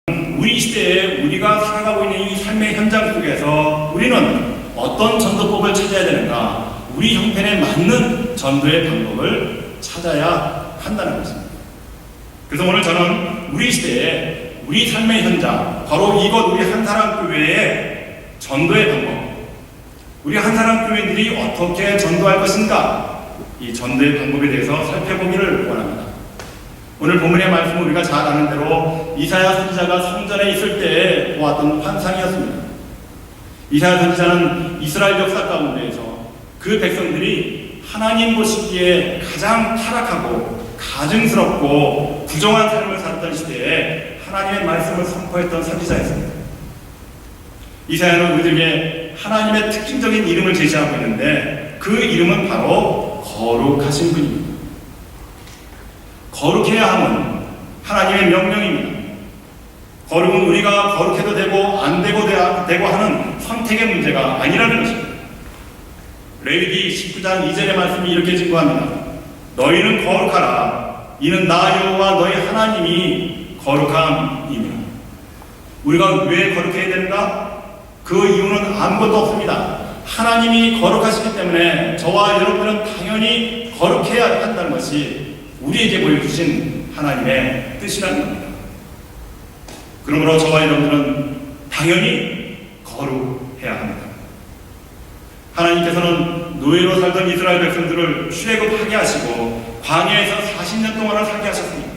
우리 시대에 우리가 살아가고 있는 이 삶의 현장 속에서 우리는 어떤 전도법을 찾아야 되는가, 우리 형편에 맞는 전도의 방법을 찾아야 한다는 것입니다. 그래서 오늘 저는 우리 시대에 우리 삶의 현장, 바로 이것 우리 한사랑교회의 전도의 방법, 우리 한사랑교회들이 어떻게 전도할 것인가, 이 전도의 방법에 대해서 살펴보기를 원합니다. 오늘 본문의 말씀은 우리가 잘 아는 대로 이사야 선지자가 성전에 있을 때에 보았던 환상이었습니다. 이사야 선지자는 이스라엘 역사 가운데에서 그 백성들이 하나님 보시기에 가장 타락하고 가증스럽고 부정한 삶을 살았던 시대에 하나님의 말씀을 선포했던 선지자였습니다. 이사야는 우리에게 하나님의 특징적인 이름을 제시하고 있는데 그 이름은 바로 거룩하신 분입니다. 거룩해야 함은 하나님의 명령입니다. 거룩은 우리가 거룩해도 되고 안 되고 하는 선택의 문제가 아니라는 것입니다. 레위기 19장 2절의 말씀이 이렇게 증거합니다. 너희는 거룩하라. 이는 나 여호와 너희 하나님이 거룩함이니라. 우리가 왜 거룩해야 되는가? 그 이유는 아무것도 없습니다. 하나님이 거룩하시기 때문에 저와 여러분은 당연히 거룩해야 한다는 것이 우리에게 보여주신 하나님의 뜻이라는 겁니다. 그러므로 저와 여러분들은 당연히 거룩해야 합니다. 하나님께서는 노예로 살던 이스라엘 백성들을 출애굽하게 하시고 광야에서 40년 동안을 살게 하셨습니다.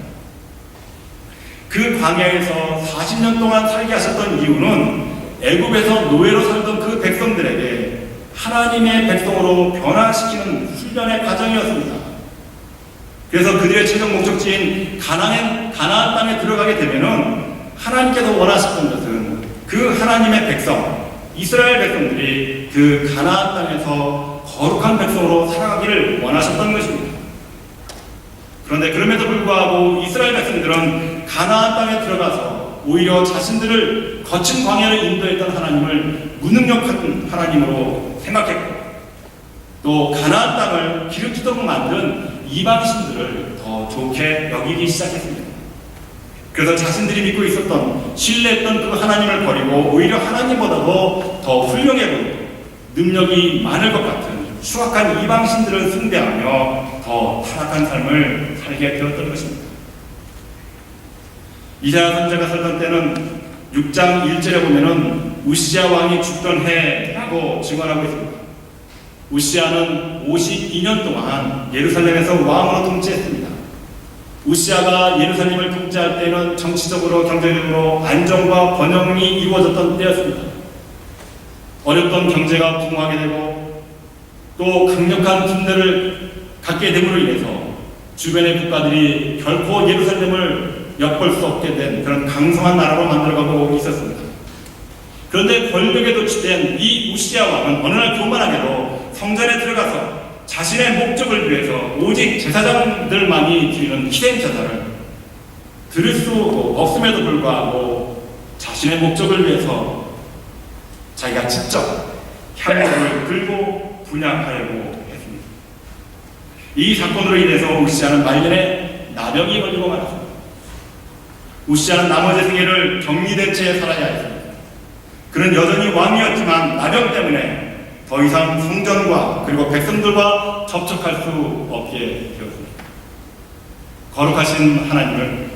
그 광야에서 40년 동안 살게 하셨던 이유는 애굽에서 노예로 살던 그 백성들에게 하나님의 백성으로 변화시키는 훈련의 과정이었습니다. 그래서 그들의 최종 목적지인 가나안 땅에 들어가게 되면은 하나님께서 원하셨던 것은 그 하나님의 백성, 이스라엘 백성들이 그 가나안 땅에서 거룩한 백성으로 살아가기를 원하셨던 것입니다. 그런데 그럼에도 불구하고 이스라엘 백성들은 가나안 땅에 들어가서 오히려 자신들을 거친 광야를 인도했던 하나님을 무능력한 하나님으로 생각했고, 또 가나안 땅을 기름지도록 만든 이방신들을 더 좋게 여기기 시작했습니다. 그래서 자신들이 믿고 있었던, 신뢰했던 그 하나님을 버리고 오히려 하나님보다도 더 훌륭해 보이고 능력이 많을 것 같은 추악한 이방신들을 숭배하며 더 타락한 삶을 살게 되었던 것입니다. 이사야 선지자가 살던 때는 6장 1절에 보면은 우시야 왕이 죽던 해라고 증언하고 있습니다. 우시야는 52년 동안 예루살렘에서 왕으로 통치했습니다. 우시야가 예루살렘을 통치할 때는 정치적으로 경제적으로 안정과 번영이 이루어졌던 때였습니다. 어렵던 경제가 부흥하게 되고 또 강력한 군대를 갖게 됨으로 인해서 주변의 국가들이 결코 예루살렘을 엿볼 수 없게 된 그런 강성한 나라로 만들어가고 있었습니다. 그런데 권력에 도취된 이 우시야 왕은 어느 날 교만하게도 성전에 들어가서 자신의 목적을 위해서 오직 제사장들만이 드리는 희생 제사를 드릴 수 없음에도 불구하고 자신의 목적을 위해서 자기가 직접 향로를 들고 분향하려고 했습니다. 이 사건으로 인해서 우시야는 말년에 나병이 걸리고 말았습니다. 우시야는 나머지 생애를 격리된 채 살아야 했습니다. 그는 여전히 왕이었지만 나병 때문에 더 이상 성전과 그리고 백성들과 접촉할 수 없게 되었습니다. 거룩하신 하나님을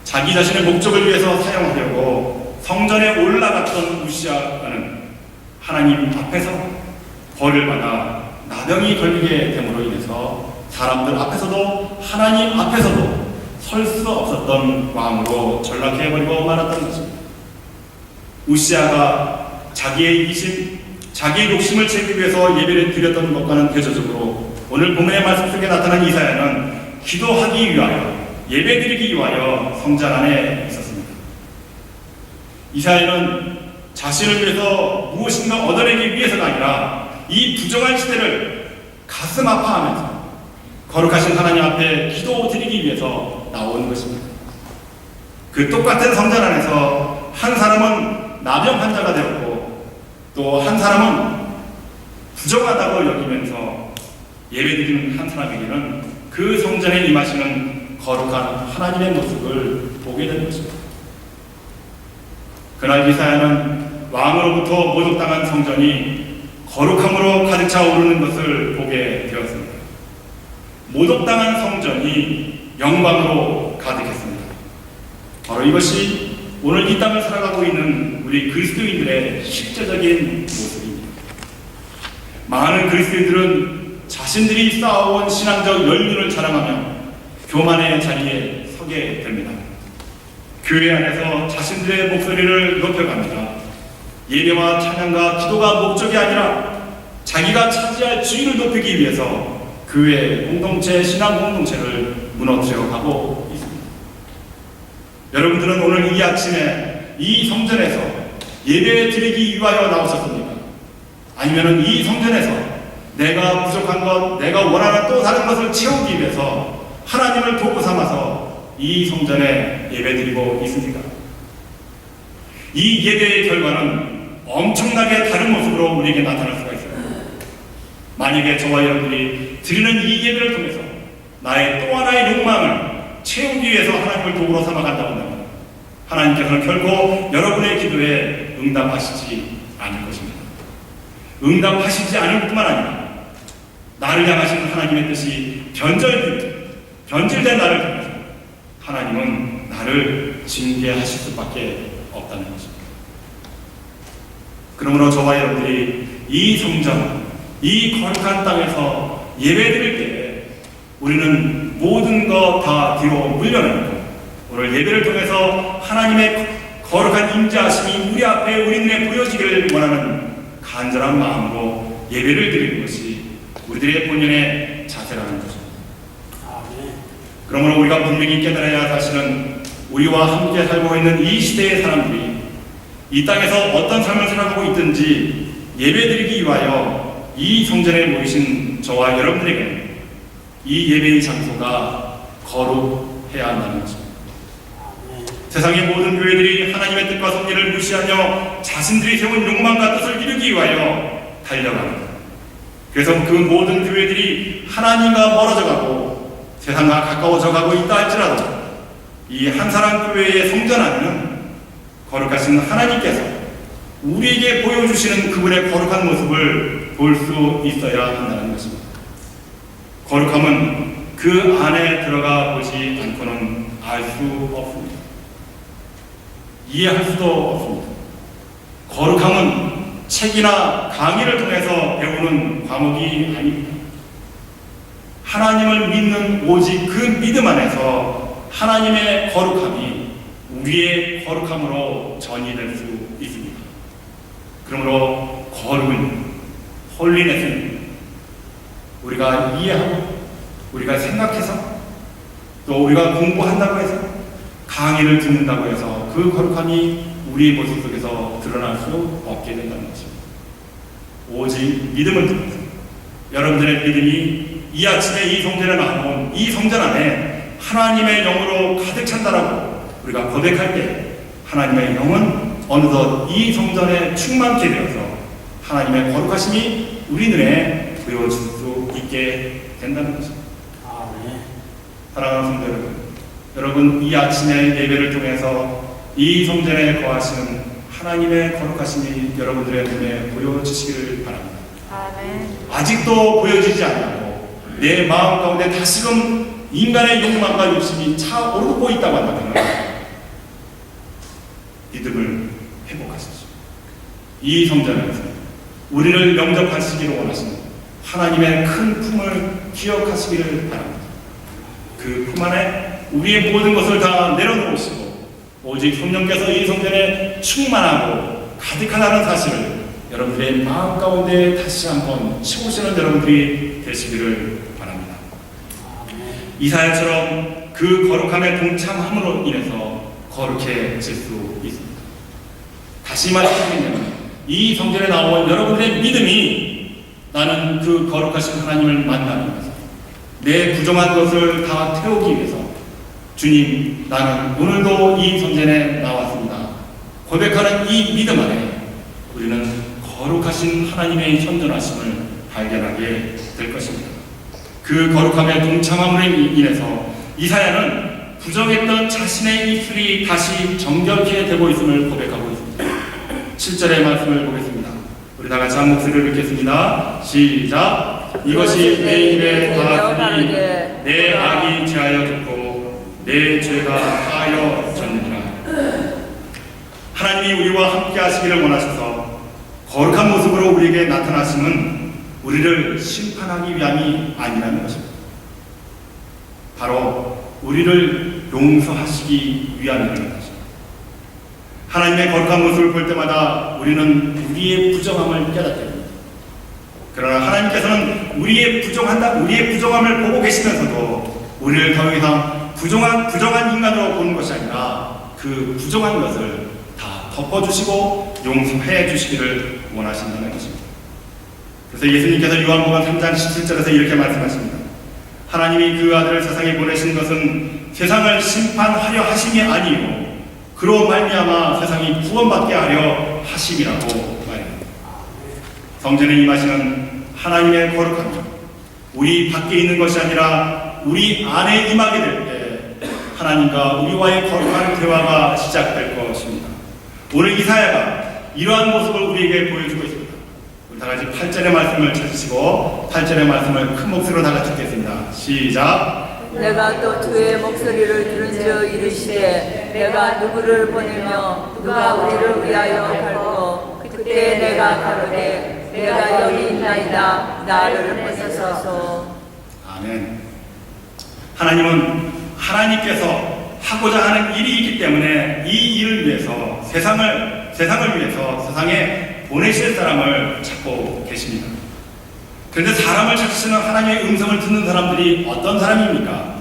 자기 자신의 목적을 위해서 사용하려고 성전에 올라갔던 우시야는 하나님 앞에서 벌을 받아 나병이 걸리게 됨으로 인해서 사람들 앞에서도 하나님 앞에서도 설 수 없었던 왕으로 전락해버리고 말았던 것입니다. 우시야가 자기의 이심, 자기의 욕심을 채우기 위해서 예배를 드렸던 것과는 대조적으로 오늘 본문의 말씀 속에 나타난 이사야는 기도하기 위하여, 예배 드리기 위하여 성전 안에 있었습니다. 이사야는 자신을 위해서 무엇인가 얻어내기 위해서가 아니라 이 부정한 시대를 가슴 아파하면서 거룩하신 하나님 앞에 기도 드리기 위해서 나온 것입니다. 그 똑같은 성전 안에서 한 사람은 나병 환자가 되었고 또 한 사람은 부정하다고 여기면서 예배드리는 한 사람에게는 그 성전에 임하시는 거룩한 하나님의 모습을 보게 되는 것입니다. 그날 이사야는 왕으로부터 모독당한 성전이 거룩함으로 가득 차 오르는 것을 보게 되었습니다. 모독당한 성전이 영광으로 가득했습니다. 바로 이것이 오늘 이 땅을 살아가고 있는 우리 그리스도인들의 실제적인 모습입니다. 많은 그리스도인들은 자신들이 쌓아온 신앙적 연륜을 자랑하며 교만의 자리에 서게 됩니다. 교회 안에서 자신들의 목소리를 높여갑니다. 예배와 찬양과 기도가 목적이 아니라 자기가 차지할 지위를 높이기 위해서 교회 공동체, 신앙 공동체를 무너뜨려 가고 있습니다. 여러분들은 오늘 이 아침에 이 성전에서 예배 드리기 위하여 나오셨습니까? 아니면 이 성전에서 내가 부족한 것, 내가 원하는 또 다른 것을 채우기 위해서 하나님을 도구 삼아서 이 성전에 예배드리고 있습니까? 이 예배의 결과는 엄청나게 다른 모습으로 우리에게 나타날 수가 있어요. 만약에 저와 여러분들이 드리는 이 예배를 통해서 나의 또 하나의 욕망을 채우기 위해서 하나님을 도구로 삼아간다고 한다면 하나님께서는 결코 여러분의 기도에 응답하시지 않을 것입니다. 응답하시지 않을 뿐만 아니라 나를 향하신 하나님의 뜻이 변질된 나를 통해서 하나님은 나를 징계하실 수밖에 없다는 것입니다. 그러므로 저와 여러분들이 이 성전, 이 거룩한 땅에서 예배드릴 때 우리는 모든 것 다 뒤로 물려내고 오늘 예배를 통해서 하나님의 거룩한 임재하심이 우리 앞에 우리 눈에 보여지기를 원하는 간절한 마음으로 예배를 드리는 것이 우리들의 본연의 자세라는 것입니다. 그러므로 우리가 분명히 깨달아야 할 사실은 우리와 함께 살고 있는 이 시대의 사람들이 이 땅에서 어떤 삶을 살아가고 있든지 예배드리기 위하여 이 성전에 모이신 저와 여러분들에게 이 예배의 장소가 거룩해야 한다는 것입니다. 세상의 모든 교회들이 하나님의 뜻과 섭리를 무시하며 자신들이 세운 욕망과 뜻을 이루기 위하여 달려갑니다. 그래서 그 모든 교회들이 하나님과 멀어져가고 세상과 가까워져 가고 있다 할지라도 이 한사람 교회의 성전 안에는 거룩하신 하나님께서 우리에게 보여주시는 그분의 거룩한 모습을 볼 수 있어야 한다는 것입니다. 거룩함은 그 안에 들어가 보지 않고는 알 수 없습니다. 이해할 수도 없습니다. 거룩함은 책이나 강의를 통해서 배우는 과목이 아닙니다. 하나님을 믿는 오직 그 믿음 안에서 하나님의 거룩함이 우리의 거룩함으로 전이될 수 있습니다. 그러므로 거룩은 홀리넷은 우리가 이해하고 우리가 생각해서 또 우리가 공부한다고 해서 강의를 듣는다고 해서 그 거룩함이 우리 모습 속에서 드러날 수 없게 된다는 것입니다. 오직 믿음을 통해서 여러분들의 믿음이 이 아침에 이 성전에 나온 이 성전 안에 하나님의 영으로 가득 찬다라고 우리가 고백할 때 하나님의 영은 어느덧 이 성전에 충만케 되어서 하나님의 거룩하심이 우리 눈에 보여질 수 있게 된다는 것입니다. 사랑하는 성도 여러분, 이 아침의 예배를 통해서 이 성전에 거하시는 하나님의 거룩하심이 여러분들의 눈에 보여지시기를 바랍니다. 아직도 보여지지 않고 내 마음 가운데 다시금 인간의 욕망과 욕심이 차오르고 있다고 한다면 믿음을 회복하십시오. 이 성전에서 우리를 영접하시기를 원하시는 하나님의 큰 품을 기억하시기를 바랍니다. 그 품 안에 우리의 모든 것을 다 내려놓으시고 오직 성령께서 이 성전에 충만하고 가득하다는 사실을 여러분들의 마음 가운데 다시 한번 채우시는 여러분들이 되시기를 바랍니다. 이사야처럼 그 거룩함에 동참함으로 인해서 거룩해질 수 있습니다. 다시 말씀드리면 이 성전에 나온 여러분들의 믿음이 나는 그 거룩하신 하나님을 만나기 위해서 내 부정한 것을 다 태우기 위해서 주님, 나는 오늘도 이 성전에 나왔습니다. 고백하는 이 믿음 안에 우리는 거룩하신 하나님의 현존하심을 발견하게 될 것입니다. 그 거룩함에 동참함으로 인해서 이사야는 부정했던 자신의 입술이 다시 정결케 되고 있음을 고백하고 있습니다. 7절의 말씀을 보겠습니다. 우리 다 같이 한 목소리를 읽겠습니다. 시작. 이것이 내 입에 닿았으니 내 악이 제하여 듣고 내 죄가 하여 졌느니라. 하나님이 우리와 함께 하시기를 원하셔서 거룩한 모습으로 우리에게 나타나심은 우리를 심판하기 위함이 아니라는 것입니다. 바로 우리를 용서하시기 위함이라는 것입니다. 하나님의 거룩한 모습을 볼 때마다 우리는 우리의 부정함을 깨닫게 됩니다. 그러나 하나님께서는 우리의 부정함을 보고 계시면서도 우리를 더 이상 부정한 인간으로 보는 것이 아니라 그 부정한 것을 다 덮어주시고 용서해 주시기를 원하신다는 것입니다. 그래서 예수님께서 요한복음 3장 17절에서 이렇게 말씀하십니다. 하나님이 그 아들을 세상에 보내신 것은 세상을 심판하려 하심이 아니요 그로 말미암아 세상이 구원받게 하려 하심이라고 말합니다. 성전에 임하시는 하나님의 거룩함이 우리 밖에 있는 것이 아니라 우리 안에 임하게 될 때 하나님과 우리와의 거룩한 대화가 시작될 것입니다. 오늘 이사야가 이러한 모습을 우리에게 보여주고 있습니다. 우리 다 같이 8절의 말씀을 찾으시고 8절의 말씀을 큰 목소리로 다 같이 읽겠습니다. 시작. 내가 또 주의 목소리를 들은즉 이르시되 내가 누구를 보내며 누가 우리를 위하여 갈고 그때 내가 가로되 내가 여기 있나이다 나를 보내소서. 아멘. 하나님께서 하고자 하는 일이 있기 때문에 이 일을 위해서 세상을 위해서 세상에 보내실 사람을 찾고 계십니다. 그런데 사람을 찾으시는 하나님의 음성을 듣는 사람들이 어떤 사람입니까?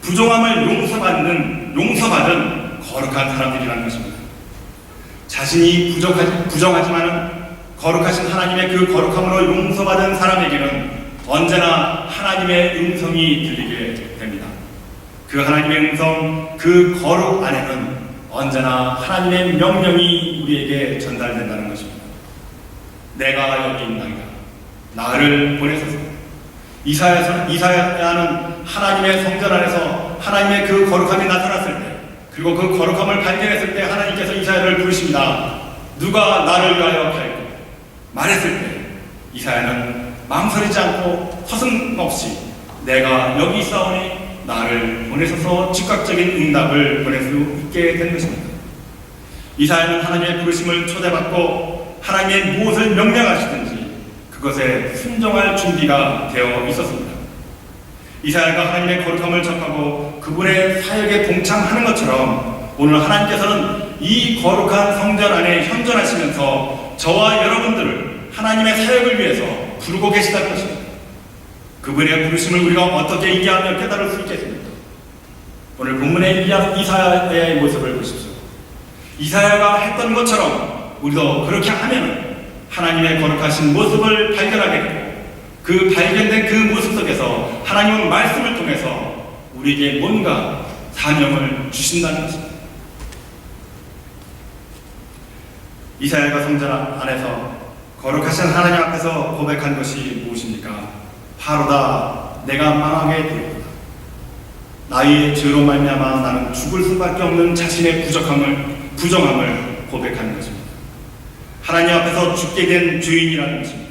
부정함을 용서받은 거룩한 사람들이라는 것입니다. 자신이 부정하지만 거룩하신 하나님의 그 거룩함으로 용서받은 사람에게는 언제나 하나님의 음성이 들리게 됩니다. 그 하나님의 음성, 그 거룩 안에는 언제나 하나님의 명령이 우리에게 전달된다는 것입니다. 내가 여기 있나이다. 나를 보내소서. 이사야는 하나님의 성전 안에서 하나님의 그 거룩함이 나타났을 때, 그리고 그 거룩함을 발견했을 때 하나님께서 이사야를 부르십니다. 누가 나를 위하여 갈고 말했을 때 이사야는 망설이지 않고 서슴없이 내가 여기 있사오니 나를 보내셔서 즉각적인 응답을 보낼 수 있게 된 것입니다. 이사야는 하나님의 부르심을 초대받고 하나님의 무엇을 명령하시든지 그것에 순종할 준비가 되어 있었습니다. 이사야가 하나님의 거룩함을 접하고 그분의 사역에 동참하는 것처럼 오늘 하나님께서는 이 거룩한 성전 안에 현존하시면서 저와 여러분들을 하나님의 사역을 위해서 부르고 계시다는 것입니다. 그분의 부르심을 우리가 어떻게 이해하며 깨달을 수 있겠습니까? 오늘 본문의 이사야의 모습을 보십시오. 이사야가 했던 것처럼 우리도 그렇게 하면 하나님의 거룩하신 모습을 발견하게 되고 그 발견된 그 모습 속에서 하나님은 말씀을 통해서 우리에게 뭔가 사명을 주신다는 것입니다. 이사야가 성전 안에서 거룩하신 하나님 앞에서 고백한 것이 무엇입니까? 바로다 내가 망하게 되었다. 나의 죄로 말미암아 나는 죽을 수밖에 없는 자신의 부정함을 고백하는 것입니다. 하나님 앞에서 죽게 된 죄인이라는 것입니다.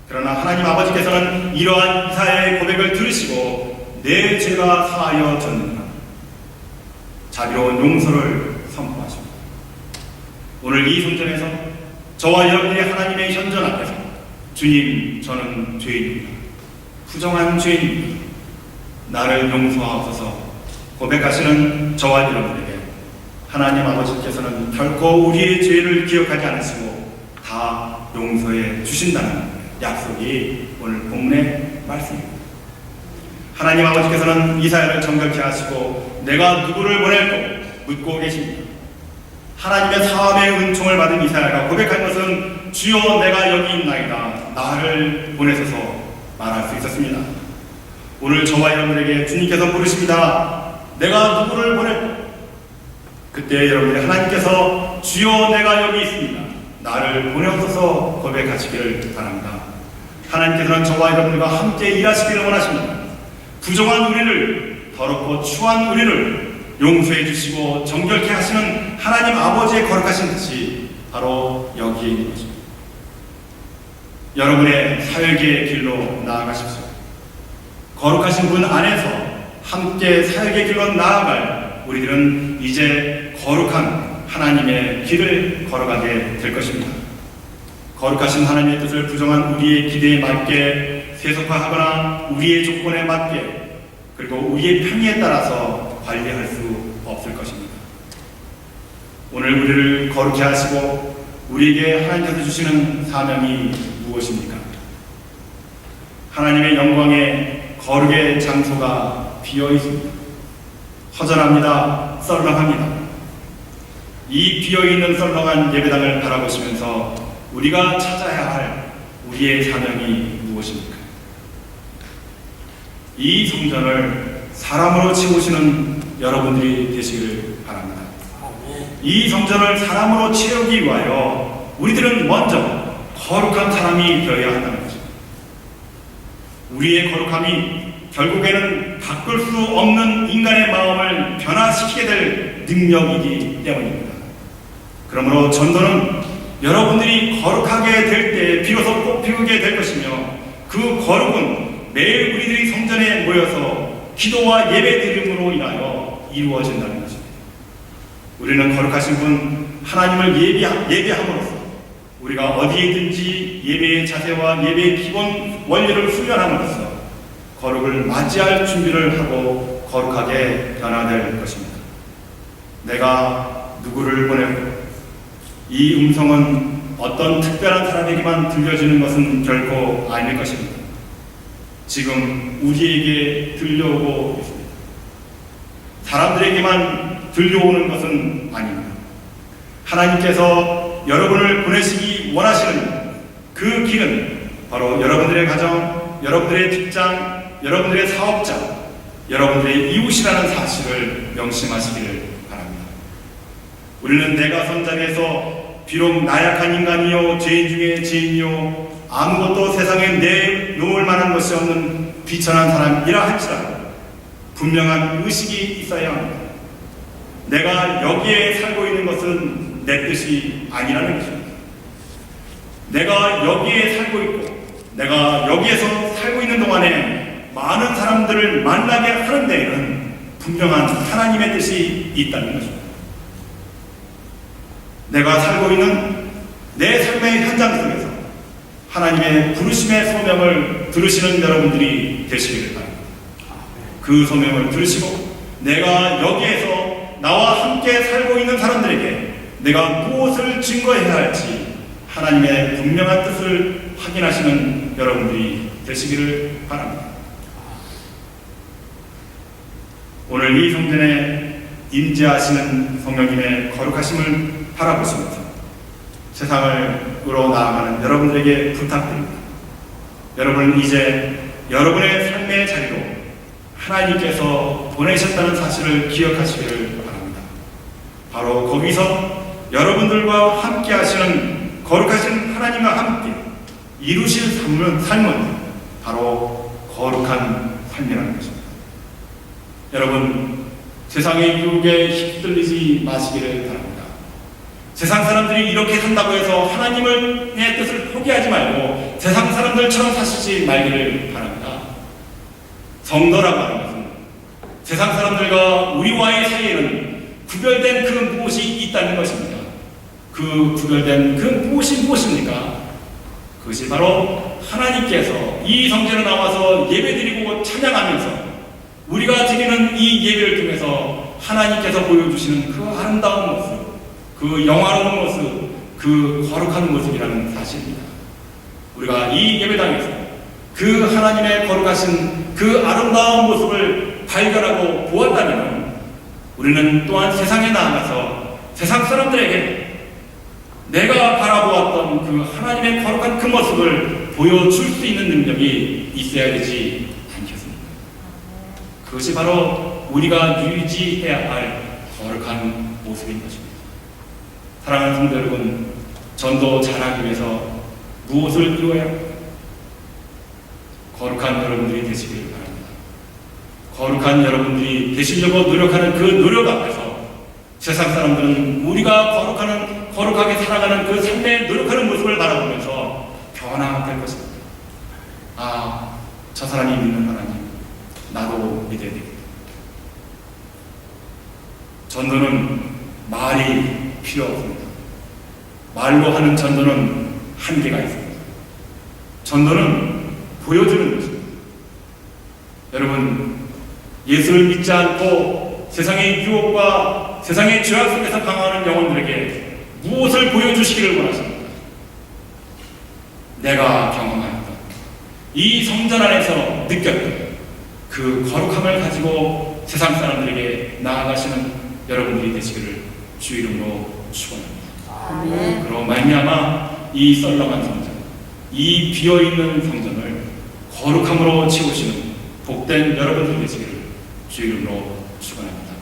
그러나 하나님 아버지께서는 이러한 이사야의 고백을 들으시고 내 죄가 사하여 졌느니라 자비로운 용서를 선포하십니다. 오늘 이 성전에서 저와 여러분의 하나님의 현존 앞에서 주님 저는 죄인입니다. 부정한 죄인입니다. 나를 용서하옵소서 고백하시는 저와 여러분에게 하나님 아버지께서는 결코 우리의 죄를 기억하지 않으시고 다 용서해 주신다는 약속이 오늘 본문의 말씀입니다. 하나님 아버지께서는 이사야를 정결케 하시고 내가 누구를 보낼고 묻고 계십니다. 하나님의 사함의 은총을 받은 이사야가 고백한 것은 주여 내가 여기 있나이다 나를 보내셔서 말할 수 있었습니다. 오늘 저와 여러분에게 주님께서 부르십니다. 내가 누구를 보낼고 그때 여러분이 하나님께서 주여 내가 여기 있습니다. 나를 보내옵소서 고백하시기를 바랍니다. 하나님께서는 저와 여러분과 함께 일하시기를 원하십니다. 부정한 우리를 더럽고 추한 우리를 용서해 주시고 정결케 하시는 하나님 아버지의 거룩하신 뜻이 바로 여기에 있는 것입니다. 여러분의 사역의 길로 나아가십시오. 거룩하신 분 안에서 함께 사역의 길로 나아갈 우리들은 이제 거룩한 하나님의 길을 걸어가게 될 것입니다. 거룩하신 하나님의 뜻을 부정한 우리의 기대에 맞게 세속화하거나 우리의 조건에 맞게 그리고 우리의 편의에 따라서 관리할 수 없을 것입니다. 오늘 우리를 거룩히 하시고 우리에게 하나님께서 주시는 사명이 무엇입니까? 하나님의 영광의 거룩의 장소가 비어 있습니다. 허전합니다. 썰렁합니다. 이 비어있는 썰렁한 예배당을 바라보시면서 우리가 찾아야 할 우리의 사명이 무엇입니까? 이 성전을 사람으로 채우시는 여러분들이 되시기를 바랍니다. 이 성전을 사람으로 채우기 위하여 우리들은 먼저 거룩한 사람이 되어야 한다는 것입니다. 우리의 거룩함이 결국에는 바꿀 수 없는 인간의 마음을 변화시키게 될 능력이기 때문입니다. 그러므로 전도는 여러분들이 거룩하게 될 때 비로소 꽃피우게 될 것이며 그 거룩은 매일 우리들이 성전에 모여서 기도와 예배드림으로 인하여 이루어진다는 것입니다. 우리는 거룩하신 분 하나님을 예배함으로써 우리가 어디에 있든지 예배의 자세와 예배의 기본 원리를 훈련함으로써 거룩을 맞이할 준비를 하고 거룩하게 변화될 것입니다. 내가 누구를 보내고 이 음성은 어떤 특별한 사람에게만 들려지는 것은 결코 아닐 것입니다. 지금 우리에게 들려오고 있습니다. 사람들에게만 들려오는 것은 아닙니다. 하나님께서 여러분을 보내시기 원하시는 그 길은 바로 여러분들의 가정, 여러분들의 직장, 여러분들의 사업자, 여러분들의 이웃이라는 사실을 명심하시기를 바랍니다. 우리는 내가 선자에서 비록 나약한 인간이요 죄인 중에 죄인이요 아무것도 세상에 내놓을 만한 것이 없는 비천한 사람이라 할지라도 분명한 의식이 있어야 합니다. 내가 여기에 살고 있는 것은 내 뜻이 아니라는 것입니다. 내가 여기에 살고 있고 내가 여기에서 살고 있는 동안에 많은 사람들을 만나게 하는 데에는 분명한 하나님의 뜻이 있다는 것입니다. 내가 살고 있는 내 삶의 현장 속에서 하나님의 부르심의 소명을 들으시는 여러분들이 되시기를 바랍니다. 그 소명을 들으시고 내가 여기에서 나와 함께 살고 있는 사람들에게 내가 무엇을 증거해야 할지 하나님의 분명한 뜻을 확인하시는 여러분들이 되시기를 바랍니다. 오늘 이 성전에 임재하시는 성령님의 거룩하심을 바라보시면서 세상으로 나아가는 여러분들에게 부탁드립니다. 여러분은 이제 여러분의 삶의 자리로 하나님께서 보내셨다는 사실을 기억하시기를 바랍니다. 바로 거기서 여러분들과 함께 하시는 거룩하신 하나님과 함께 이루실 삶은 바로 거룩한 삶이라는 것입니다. 여러분, 세상의 유혹에 휩쓸리지 마시기를 바랍니다. 세상 사람들이 이렇게 산다고 해서 하나님의 뜻을 포기하지 말고 세상 사람들처럼 사시지 말기를 바랍니다. 성도라고 하는 것은 세상 사람들과 우리와의 사이에는 구별된 그 무엇이 있다는 것입니다. 그 구별된 그 무엇이 무엇입니까? 그것이 바로 하나님께서 이 성전에 나와서 예배드리고 찬양하면서 우리가 드리는 이 예배를 통해서 하나님께서 보여주시는 그 아름다운 모습, 그 영화로운 모습, 그 거룩한 모습이라는 사실입니다. 우리가 이 예배당에서 그 하나님의 거룩하신 그 아름다운 모습을 발견하고 보았다면 우리는 또한 세상에 나아가서 세상 사람들에게 내가 바라보았던 그 하나님의 거룩한 그 모습을 보여줄 수 있는 능력이 있어야 되지 않겠습니까? 그것이 바로 우리가 유지해야 할 거룩한 모습인 것입니다. 사랑하는 성도 여러분, 전도 잘하기 위해서 무엇을 이루어야 합니까? 거룩한 여러분들이 되시기를 바랍니다. 거룩한 여러분들이 되시려고 노력하는 그 노력 앞에서 세상 사람들은 우리가 거룩하게 살아가는 그 삶의 노력하는 모습을 바라보면서 변화될 것입니다. 아, 저 사람이 믿는 하나님, 나도 믿어야 되겠다. 전도는 말이 필요 없습니다. 말로 하는 전도는 한계가 있습니다. 전도는 보여주는 것입니다. 여러분, 예수를 믿지 않고 세상의 유혹과 세상의 죄악 속에서 방황하는 영혼들에게 무엇을 보여주시기를 원하십니까? 내가 경험하였던 이 성전 안에서 느꼈던 그 거룩함을 가지고 세상 사람들에게 나아가시는 여러분들이 되시기를 주 이름으로 축원합니다. 아멘. 그로 말미암아 이 썰렁한 성전, 이 비어있는 성전을 거룩함으로 채우시는 복된 여러분들 되시기를 주 이름으로 축원합니다.